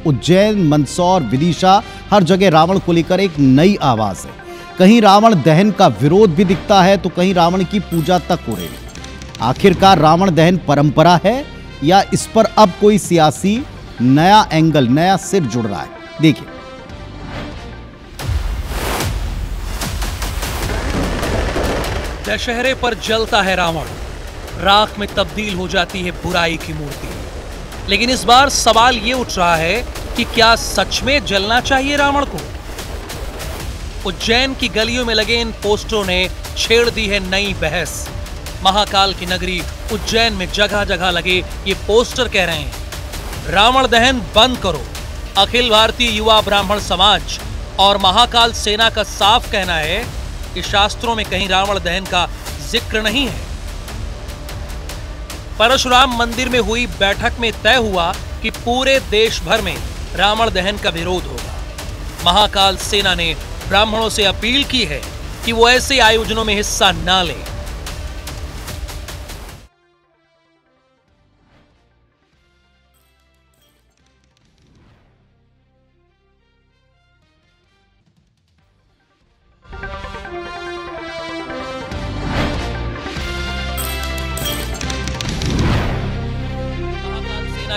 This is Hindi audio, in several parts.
उज्जैन, मंदसौर, विदिशा, हर जगह रावण को लेकर एक नई आवाज है। कहीं रावण दहन का विरोध भी दिखता है तो कहीं रावण की पूजा तक हो रही है। आखिरकार रावण दहन परंपरा है या इस पर अब कोई सियासी नया एंगल, नया सिर जुड़ रहा है? देखिए। दशहरे पर जलता है रावण, राख में तब्दील हो जाती है बुराई की मूर्ति। लेकिन इस बार सवाल ये उठ रहा है कि क्या सच में जलना चाहिए रावण को? उज्जैन की गलियों में लगे इन पोस्टरों ने छेड़ दी है नई बहस। महाकाल की नगरी उज्जैन में जगह जगह लगे ये पोस्टर कह रहे हैं, रावण दहन बंद करो। अखिल भारतीय युवा ब्राह्मण समाज और महाकाल सेना का साफ कहना है कि शास्त्रों में कहीं रावण दहन का जिक्र नहीं है। परशुराम मंदिर में हुई बैठक में तय हुआ कि पूरे देश भर में रावण दहन का विरोध होगा। महाकाल सेना ने ब्राह्मणों से अपील की है कि वो ऐसे आयोजनों में हिस्सा ना लें।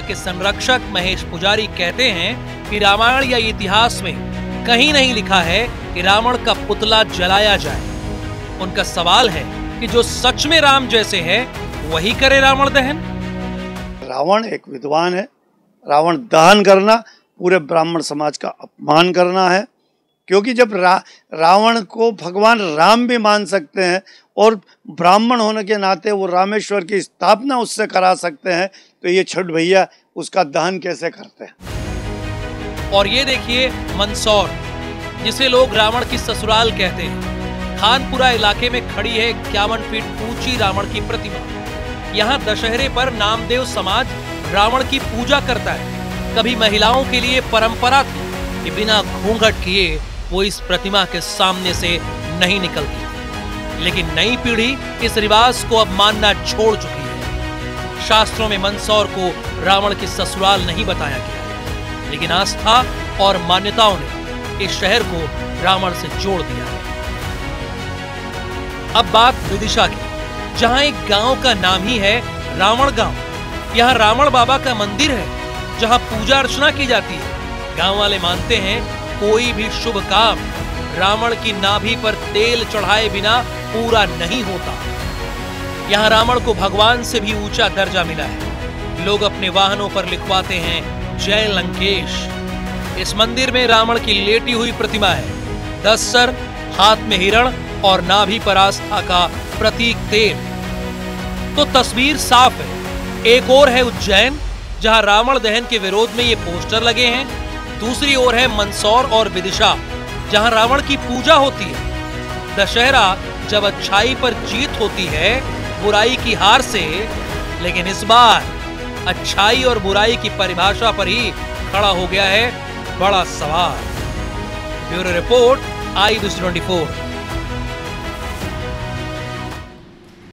के संरक्षक महेश पुजारी कहते हैं कि रामायण या इतिहास में कहीं नहीं लिखा है कि रावण का पुतला जलाया जाए। उनका सवाल है कि जो सच में राम जैसे है वही करे रावण दहन। रावण एक विद्वान है। रावण दहन करना पूरे ब्राह्मण समाज का अपमान करना है, क्योंकि जब रावण को भगवान राम भी मान सकते हैं और ब्राह्मण होने के नाते वो रामेश्वर की स्थापना उससे करा सकते हैं, तो ये छठ भैया उसका दहन कैसे करते हैं? और ये देखिए मंदसौर, जिसे लोग रावण की ससुराल कहते हैं। खानपुरा इलाके में खड़ी है 51 फीट ऊंची रावण की प्रतिमा। यहाँ दशहरे पर नामदेव समाज रावण की पूजा करता है। कभी महिलाओं के लिए परंपरा थी कि बिना घूंघट किए वो इस प्रतिमा के सामने से नहीं निकलती, लेकिन नई पीढ़ी इस रिवाज को अब मानना छोड़ चुकी है। शास्त्रों में मंदसौर को रावण की ससुराल नहीं बताया गया, लेकिन आस्था और मान्यताओं ने इस शहर को रावण से जोड़ दिया है। अब बात विदिशा की, जहां एक गांव का नाम ही है रावण गांव। यहां रावण बाबा का मंदिर है, जहां पूजा अर्चना की जाती है। गांव वाले मानते हैं कोई भी शुभ काम रावण की नाभि पर तेल चढ़ाए बिना पूरा नहीं होता। यहाँ रावण को भगवान से भी ऊंचा दर्जा मिला है। लोग अपने वाहनों पर लिखवाते हैं जय लंकेश। इस मंदिर में रावण की लेटी हुई प्रतिमा है। 10 सर, हाथ में हिरण और नाभि पर आस्था का प्रतीक तेल। तो तस्वीर साफ है। एक और है उज्जैन, जहां रावण दहन के विरोध में ये पोस्टर लगे हैं। दूसरी ओर है मंदसौर और विदिशा, जहां रावण की पूजा होती है। दशहरा जब अच्छाई पर जीत होती है बुराई की हार से, लेकिन इस बार अच्छाई और बुराई की परिभाषा पर ही खड़ा हो गया है बड़ा सवाल। Bureau report, IBC 24।